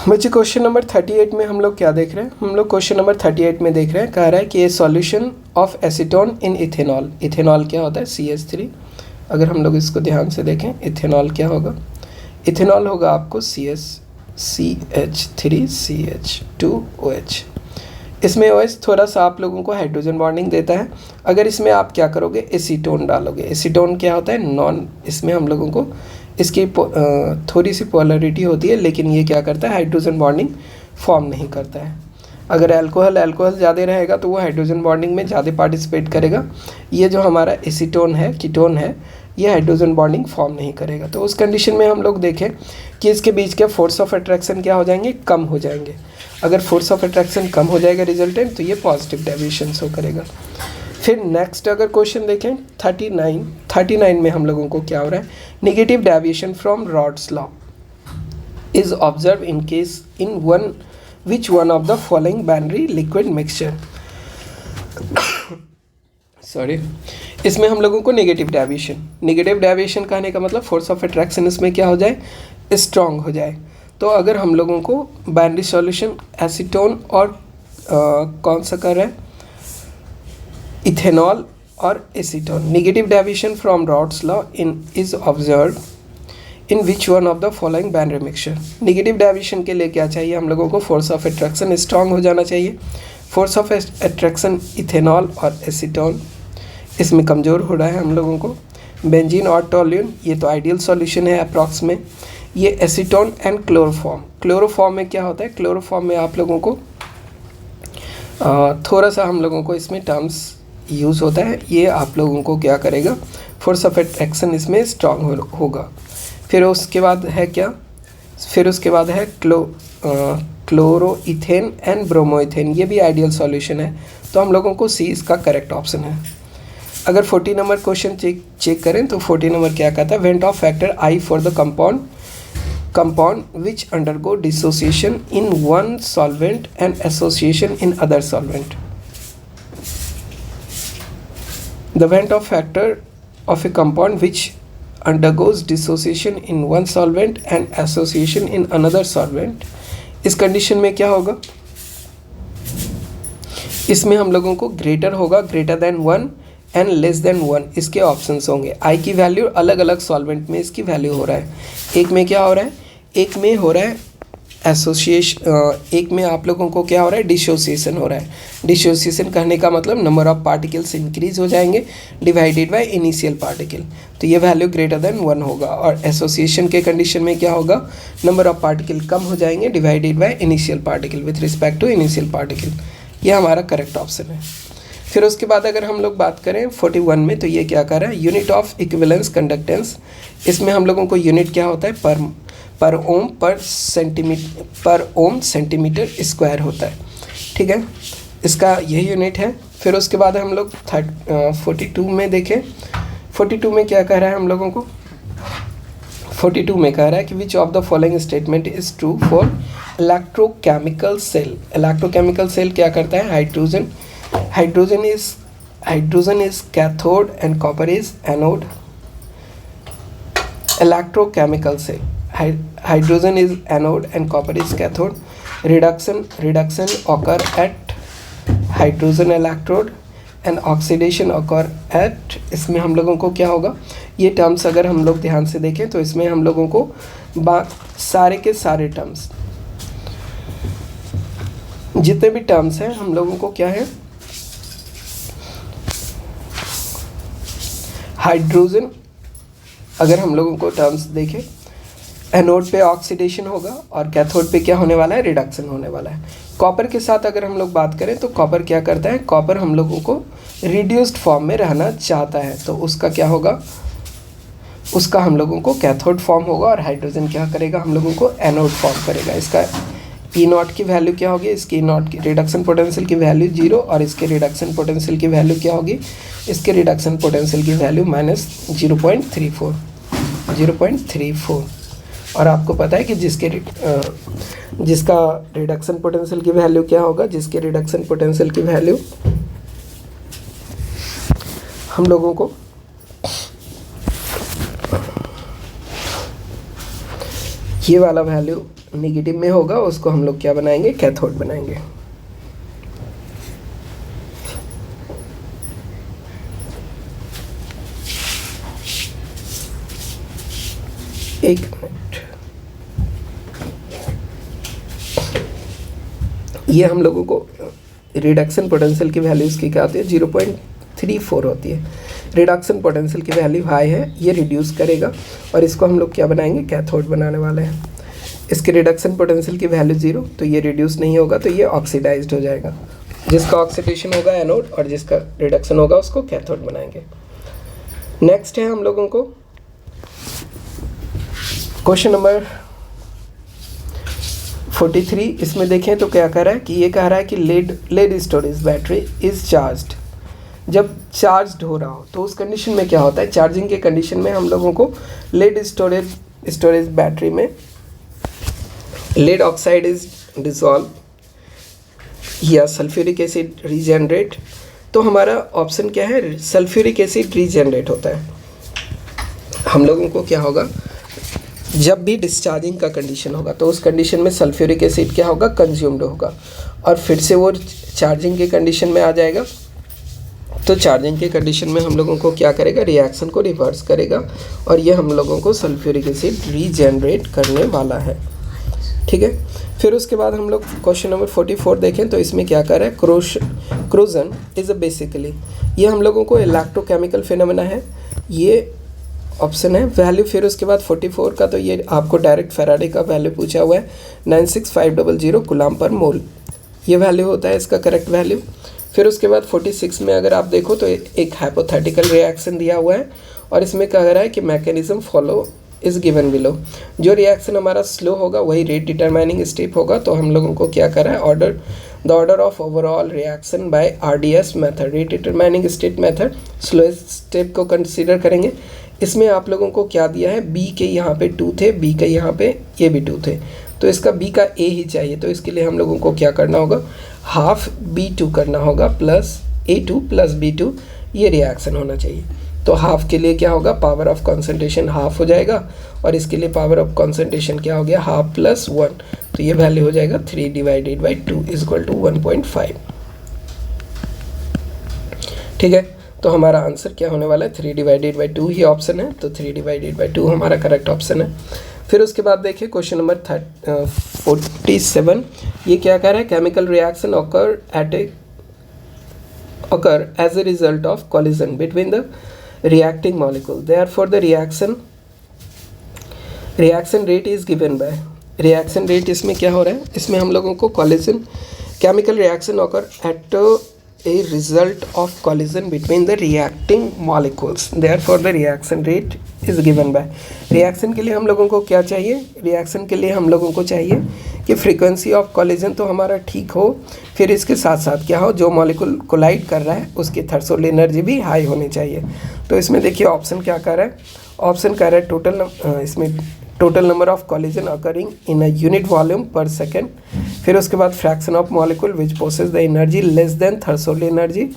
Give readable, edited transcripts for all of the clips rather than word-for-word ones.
बच्चे question number 38 में हम लोग क्या देख रहे हैं? हम लोग क्वेश्चन नंबर 38 में देख रहे हैं, कह रहा है कि ए solution of acetone in ethanol. Ethanol क्या होता है? CH3। अगर हम लोग इसको ध्यान से देखें, इथेनॉल क्या होगा? इथेनॉल होगा आपको CH3CH2OH। इसमें OH थोड़ा सा आप लोगों को हाइड्रोजन बॉन्डिंग देता है। अगर इसमें आप क्या करोगे? एसीटोन डालोगे। एसीटोन क्या होता है? नॉन, इसमें हम लोगों को इसकी थोड़ी सी पोलैरिटी होती है, लेकिन ये क्या करता है? हाइड्रोजन बॉन्डिंग फॉर्म नहीं करता है। अगर अल्कोहल ज़्यादा रहेगा तो वो हाइड्रोजन बॉन्डिंग में ज़्यादा पार्टिसिपेट करेगा। ये जो हमारा एसीटोन है, कीटोन है, ये हाइड्रोजन बॉन्डिंग फॉर्म नहीं करेगा। तो उस कंडीशन में हम लोग देखें कि इसके बीच के फोर्स ऑफ अट्रैक्शन क्या हो जाएंगे? कम हो जाएंगे। अगर फोर्स ऑफ अट्रैक्शन कम हो जाएगा रिजल्टेंट, तो ये पॉजिटिव डेविएशन शो करेगा। फिर नेक्स्ट अगर क्वेश्चन देखें 39 में हम लोगों को क्या हो रहा है? Negative deviation from rods law is observe in case in one which one of the following binary liquid mixture. Sorry, इसमें हम लोगों को नेगेटिव डेविएशन कहने का मतलब फोर्स ऑफ अट्रैक्शन इसमें क्या हो जाए? स्ट्रॉन्ग हो जाए। तो अगर हम लोगों को बाइनरी सॉल्यूशन एसीटोन और कौन सा कर रहा है? इथेनॉल और acetone, negative deviation from rods law in is observe in which one of the following binary mixture. Negative deviation के लिए क्या चाहिए हम लोगों को? फोर्स ऑफ अट्रैक्शन स्ट्रॉन्ग हो जाना चाहिए। फोर्स ऑफ अट्रैक्शन इथेनॉल और एसीटोन इसमें कमज़ोर हो रहा है हम लोगों को। बेंजीन और टोल्यून, ये तो आइडियल सॉल्यूशन है अप्रॉक्स में। ये एसीटोन एंड क्लोरोफॉर्म में क्या होता है? क्लोरोफॉर्म में आप लोगों को थोड़ा सा हम लोगों को इसमें टर्म्स यूज़ होता है। ये आप लोगों को क्या करेगा? फोर्स ऑफ अट्रैक्शन इसमें स्ट्रॉन्ग होगा। फिर उसके बाद है क्या? फिर उसके बाद है क्लोरोइथेन एंड ब्रोमोइथेन, ये भी आइडियल सॉल्यूशन है। तो हम लोगों को सी इसका करेक्ट ऑप्शन है। अगर 40 नंबर क्वेश्चन चेक करें तो 40 नंबर क्या कहता है? Went of factor I for the compound which undergo dissociation in one solvent and association in other solvent. The Van't Hoff factor of a compound which undergoes dissociation in one solvent and association in another solvent, इस condition में क्या होगा? इसमें हम लोगों को greater होगा, greater than 1 and less than 1, इसके ऑप्शंस होंगे। आई की वैल्यू अलग अलग सॉल्वेंट में इसकी वैल्यू हो रहा है। एक में क्या हो रहा है? एक में हो रहा है एक में आप लोगों को क्या हो रहा है? डिसोसिएशन हो रहा है। डिसोसिएशन कहने का मतलब नंबर ऑफ पार्टिकल्स इंक्रीज हो जाएंगे डिवाइडेड बाय इनिशियल पार्टिकल, तो ये वैल्यू ग्रेटर देन 1 होगा। और एसोसिएशन के कंडीशन में क्या होगा? नंबर ऑफ पार्टिकल कम हो जाएंगे divided by initial particle with respect to initial particle. ये हमारा करेक्ट ऑप्शन है। फिर उसके बाद अगर हम लोग बात करें 41 में, तो ये क्या कर रहा है? Unit of equivalence conductance. इसमें हम लोगों को यूनिट क्या होता है? पर ओम सेंटीमीटर स्क्वायर होता है। ठीक है, इसका यही यूनिट है। फिर उसके बाद हम लोग 42 में देखें। 42 में क्या कह रहा है हम लोगों को? 42 में कह रहा है कि which of the following statement is true for electrochemical cell. Electrochemical cell क्या करता है? Hydrogen is cathode and copper is anode. Electrochemical cell, hydrogen is anode and copper is cathode. Reduction occur at hydrogen electrode and oxidation occur at, इसमें हम लोगों को क्या होगा? ये टर्म्स अगर हम लोग ध्यान से देखें तो इसमें हम लोगों को सारे के सारे टर्म्स, जितने भी टर्म्स हैं हम लोगों को क्या है? हाइड्रोजन, अगर हम लोगों को टर्म्स देखें, एनोड पे ऑक्सीडेशन होगा और कैथोड पे क्या होने वाला है? रिडक्शन होने वाला है। कॉपर के साथ अगर हम लोग बात करें तो कॉपर क्या करता है? कॉपर हम लोगों को रिड्यूस्ड फॉर्म में रहना चाहता है, तो उसका क्या होगा? उसका हम लोगों को कैथोड फॉर्म होगा। और हाइड्रोजन क्या करेगा? हम लोगों को एनोड फॉर्म करेगा। इसका E0 की वैल्यू क्या होगी? इसकी E0 की रिडक्शन पोटेंशियल की वैल्यू 0 और इसके रिडक्शन पोटेंशियल की वैल्यू क्या होगी? इसके रिडक्शन पोटेंशियल की वैल्यू -0.34। और आपको पता है कि जिसका रिडक्शन पोटेंशियल की वैल्यू क्या होगा? जिसके रिडक्शन पोटेंशियल की वैल्यू हम लोगों को ये वाला वैल्यू नेगेटिव में होगा उसको हम लोग क्या बनाएंगे, कैथोड बनाएंगे। एक मिनट, ये हम लोगों को रिडक्शन पोटेंशियल की वैल्यू इसकी क्या होती है, 0.34 होती है। रिडक्शन पोटेंशियल की वैल्यू हाई है, ये रिड्यूस करेगा और इसको हम लोग क्या बनाएंगे, कैथोड बनाने वाले हैं। इसके रिडक्शन पोटेंशियल की वैल्यू 0, तो ये रिड्यूस नहीं होगा, तो ये ऑक्सीडाइज्ड हो जाएगा। जिसका ऑक्सीडेशन होगा एनोड और जिसका रिडक्शन होगा उसको कैथोड बनाएंगे। नेक्स्ट है हम लोगों को क्वेश्चन नंबर 43। इसमें देखें तो क्या कह रहा है कि ये कह रहा है कि lead storage battery is charged. जब चार्ज्ड हो रहा हो तो उस कंडीशन में क्या होता है, चार्जिंग के कंडीशन में हम लोगों को लेड स्टोरेज बैटरी में लेड ऑक्साइड इज डिसॉल्व या सल्फ्यूरिक एसिड रीजनरेट। तो हमारा ऑप्शन क्या है, सल्फ्यूरिक एसिड रीजनरेट होता है। हम लोगों को क्या होगा, जब भी डिस्चार्जिंग का कंडीशन होगा तो उस कंडीशन में सल्फ्यूरिक एसिड क्या होगा, कंज्यूम्ड होगा और फिर से वो चार्जिंग के कंडीशन में आ जाएगा। तो चार्जिंग के कंडीशन में हम लोगों को क्या करेगा, रिएक्शन को रिवर्स करेगा और ये हम लोगों को सल्फ्यूरिक एसिड रीजनरेट करने वाला है। ठीक है, फिर उसके बाद हम लोग क्वेश्चन नंबर 44 देखें तो इसमें क्या कर रहा है, क्रोजन इज़ अ बेसिकली, ये हम लोगों को इलेक्ट्रोकेमिकल फिनोमेना है, ये ऑप्शन है वैल्यू। फिर उसके बाद 44 का तो ये आपको डायरेक्ट फैराडे का वैल्यू पूछा हुआ है, 96500 कूलम पर मोल, ये वैल्यू होता है इसका करेक्ट वैल्यू। फिर उसके बाद 46 में अगर आप देखो तो एक हाइपोथेटिकल रिएक्शन दिया हुआ है और इसमें कह रहा है कि mechanism follow is given below. जो रिएक्शन हमारा स्लो होगा वही रेट डिटरमाइनिंग स्टेप होगा। तो हम लोगों को क्या करा है, the order of overall reaction by RDS method, rate determining state method, slowest step को कंसीडर करेंगे। इसमें आप लोगों को क्या दिया है, बी के यहाँ पे 2 थे, बी के यहाँ पे ये भी 2 थे, तो इसका बी का ए ही चाहिए। तो इसके लिए हम लोगों को क्या करना होगा, हाफ B2 करना होगा प्लस A2 प्लस B2, ये रिएक्शन होना चाहिए। तो हाफ के लिए क्या होगा, पावर ऑफ कॉन्सेंट्रेशन हाफ हो जाएगा और इसके लिए पावर ऑफ कॉन्सेंट्रेशन क्या हो गया, हाफ प्लस 1, तो ये वैल्यू हो जाएगा 3/2 = 1.5। ठीक है, तो हमारा आंसर क्या होने वाला है, 3/2 ही ऑप्शन है, तो 3/2 हमारा करेक्ट ऑप्शन है। फिर उसके बाद देखिए क्वेश्चन नंबर 47, ये क्या कह रहा है, chemical reaction occur as a result of collision between the reacting molecule, therefore the reaction rate is given by, reaction rate इसमें क्या हो रहा है, इसमें हम लोगों को collision, chemical reaction occur at a result of collision between the reacting molecules, therefore the reaction rate is given by। Reaction के लिए हम लोगों को क्या चाहिए, रिएक्शन के लिए हम लोगों को चाहिए कि फ्रीक्वेंसी ऑफ कॉलिजन तो हमारा ठीक हो, फिर इसके साथ साथ क्या हो, जो मॉलिक्यूल कोलाइड कर रहा है उसकी थ्रेशोल्ड एनर्जी भी हाई होनी चाहिए। तो इसमें देखिए ऑप्शन क्या कर रहा है, ऑप्शन कह रहा है इसमें total number of collision occurring in a unit volume per second. फिर उसके बाद fraction of molecule which possess the energy less than threshold energy,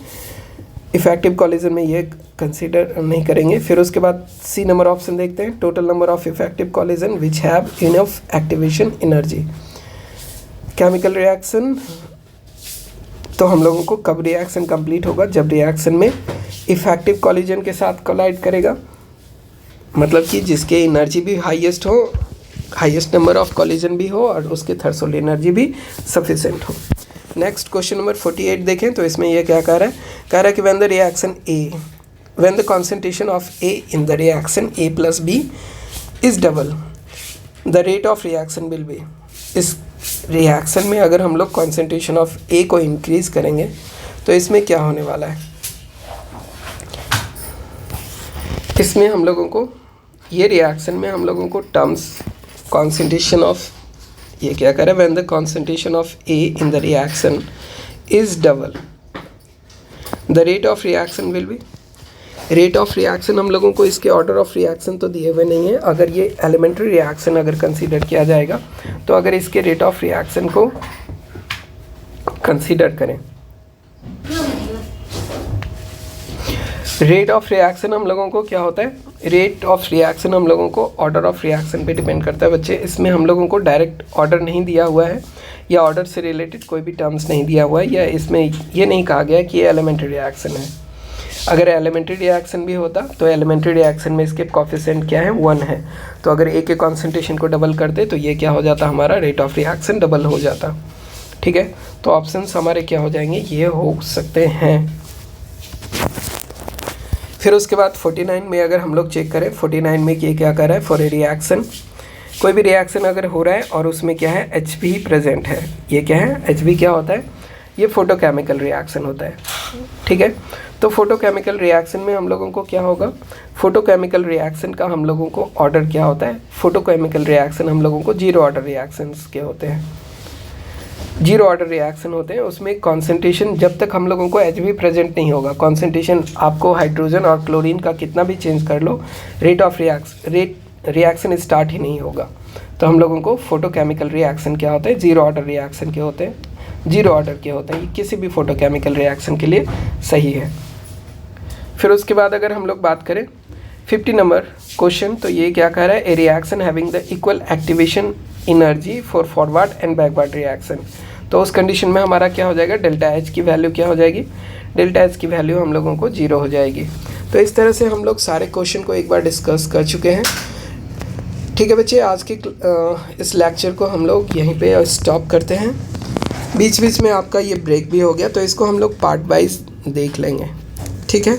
effective collision में ये कंसीडर नहीं करेंगे। फिर उसके बाद सी नंबर ऑप्शन देखते हैं, total number of effective collision which have enough activation energy. Chemical reaction तो हम लोगों को कब रिएक्शन कंप्लीट होगा, जब रिएक्शन में इफेक्टिव कॉलिजन के साथ कोलाइड करेगा, मतलब कि जिसके एनर्जी भी हाईएस्ट हो, हाईएस्ट नंबर ऑफ कॉलिजन भी हो और उसके थ्रेशोल्ड एनर्जी भी सफिशेंट हो। नेक्स्ट क्वेश्चन नंबर 48 देखें तो इसमें ये क्या कह रहा है कि when the reaction A, when the concentration of A in the reaction A plus B is double, the rate of reaction will be. इस रिएक्शन में अगर हम लोग कॉन्सेंट्रेशन ऑफ A को इंक्रीज करेंगे तो इसमें क्या होने वाला है, इसमें हम लोगों को ये रिएक्शन में हम लोगों को टर्म्स कॉन्सेंट्रेशन ऑफ, ये क्या करें, when the concentration of A in the reaction is double, the rate of reaction will be. Rate of reaction हम लोगों को इसके ऑर्डर ऑफ रिएक्शन तो दिए हुए नहीं है, अगर ये एलिमेंट्री रिएक्शन अगर कंसीडर किया जाएगा तो अगर इसके रेट ऑफ रिएक्शन को कंसीडर करें, रेट ऑफ रिएक्शन हम लोगों को क्या होता है, रेट ऑफ रिएक्शन हम लोगों को ऑर्डर ऑफ रिएक्शन पे डिपेंड करता है बच्चे। इसमें हम लोगों को डायरेक्ट ऑर्डर नहीं दिया हुआ है या ऑर्डर से रिलेटेड कोई भी टर्म्स नहीं दिया हुआ है, या इसमें ये नहीं कहा गया कि ये एलिमेंट्री रिएक्शन है। अगर एलिमेंट्री रिएक्शन भी होता तो एलिमेंट्री रिएक्शन में इसके कोफिशिएंट क्या है, 1 है। तो अगर ए के कॉन्सेंट्रेशन को डबल करते तो ये क्या हो जाता, हमारा रेट ऑफ रिएक्शन डबल हो जाता। ठीक है, तो ऑप्शंस हमारे क्या हो जाएंगे, ये हो सकते हैं। फिर उसके बाद 49 में अगर हम लोग चेक करें, 49 में ये क्या कर रहा है, फॉर ए रिएक्शन, कोई भी रिएक्शन अगर हो रहा है और उसमें क्या है, Hb प्रेजेंट है। ये क्या है, Hb क्या होता है, ये फोटोकेमिकल रिएक्शन होता है। ठीक है, तो फोटोकेमिकल रिएक्शन में हम लोगों को क्या होगा, फोटोकेमिकल रिएक्शन का हम लोगों को ऑर्डर क्या होता है, फोटोकेमिकल रिएक्शन हम लोगों को जीरो ऑर्डर रिएक्शंस के होते हैं, जीरो ऑर्डर रिएक्शन होते हैं। उसमें कॉन्सेंट्रेशन जब तक हम लोगों को Hb प्रेजेंट नहीं होगा, कॉन्सेंट्रेशन आपको हाइड्रोजन और क्लोरीन का कितना भी चेंज कर लो, रेट ऑफ रिएक्शन स्टार्ट ही नहीं होगा। तो हम लोगों को फोटोकेमिकल रिएक्शन क्या होते हैं, जीरो ऑर्डर रिएक्शन के होते हैं, जीरो ऑर्डर के होते हैं। ये किसी भी फोटोकेमिकल रिएक्शन के लिए सही है। फिर उसके बाद अगर हम लोग बात करें 50 नंबर क्वेश्चन, तो ये क्या कह रहा है, ए reaction having the equal activation energy for forward and backward reaction. तो उस कंडीशन में हमारा क्या हो जाएगा, डेल्टा H की वैल्यू क्या हो जाएगी, डेल्टा H की वैल्यू हम लोगों को 0 हो जाएगी। तो इस तरह से हम लोग सारे क्वेश्चन को एक बार डिस्कस कर चुके हैं। ठीक है बच्चे, आज के इस लेक्चर को हम लोग यहीं पे स्टॉप करते हैं। बीच बीच में आपका ये ब्रेक भी हो गया, तो इसको हम लोग पार्ट वाइज देख लेंगे। ठीक है।